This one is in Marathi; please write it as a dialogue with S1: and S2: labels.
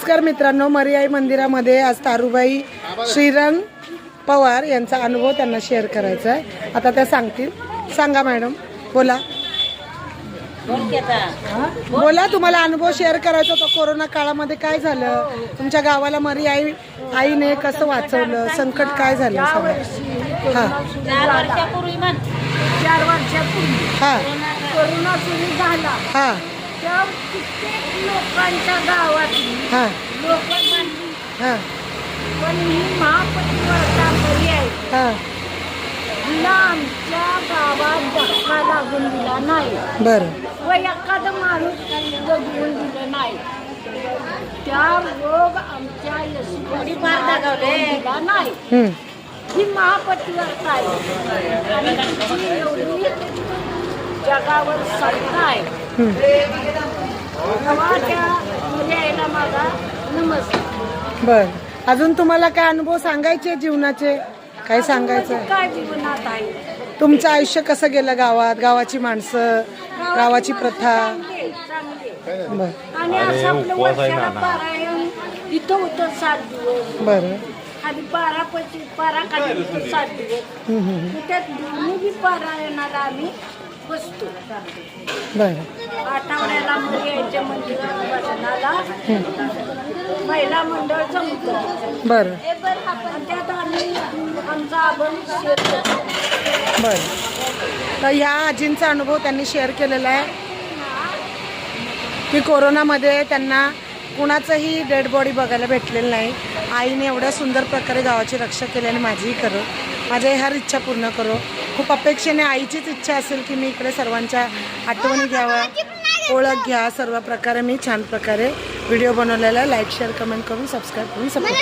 S1: नमस्कार मित्रांनो, मरियाई मंदिरामध्ये आज तारुबाई श्रीरंग पवार यांचा अनुभव त्यांना शेअर करायचा आहे. आता त्या सांगतील. सांगा मॅडम, बोला बोला. तुम्हाला अनुभव शेअर करायचा होता. कोरोना काळामध्ये काय झालं तुमच्या गावाला, मरियाई आईने कसं वाचवलं, संकट काय झालं? हां
S2: 4 वर्षापूर्वी
S1: हां
S2: कोरोना सुरू झाला.
S1: हां
S2: त्या कित्येक लोकांच्या गावातली
S1: हां
S2: लोक मानली,
S1: हां
S2: पण ही महापरिवारचा पर्याय
S1: हां
S2: तिला आमच्या गावात धक्का लागून दिला नाही
S1: बरं
S2: व एखादा माणूस जगवून दिलं नाही. त्या रोग आमच्या यशस्वी दिला नाही. ही महापरिवार आहे आणि तिची एवढी जगावर सत्ता आहे. यायला माझा नमस्कार.
S1: बर, अजून तुम्हाला काय अनुभव सांगायचे जीवनाचे? काय सांगायचं?
S2: काय जीवनात आहे
S1: तुमचं आयुष्य कसं गेलं गावात, गावाची माणसं, गावाची प्रथा?
S2: चांगले.
S1: बर
S2: आणि असं आपलं वर्षाला पारायण इथं होतं 7 दिवस.
S1: बरं
S2: आणि पारा खाली होतं 7 दिवस. मग त्यात दोन्ही बी पारायणाला आम्ही बसतो.
S1: बरं
S2: आठवड्याला मरियाईच्या मंदिरात भजनाला महिला मंडळ जमतं.
S1: बरं
S2: आणि त्यात आम्ही आमचा अभंग शेअर करतो.
S1: बरं. तर ह्या आजींचा अनुभव त्यांनी शेअर केलेला आहे की कोरोनामध्ये त्यांना कुणाचंही डेड बॉडी बघायला भेटलेलं नाही. आईने एवढ्या सुंदर प्रकारे गावाची रक्षा केली आणि माझीही करो, माझ्या ह्या इच्छा पूर्ण करो. खूप अपेक्षेने आईचीच इच्छा असेल की मी इकडे सर्वांच्या आठवणी घ्यावा, ओळख घ्या. सर्व प्रकारे मी छान प्रकारे व्हिडिओ बनवलेला आहे. लाईक शेअर कमेंट करून सबस्क्राईब करून सपोर्ट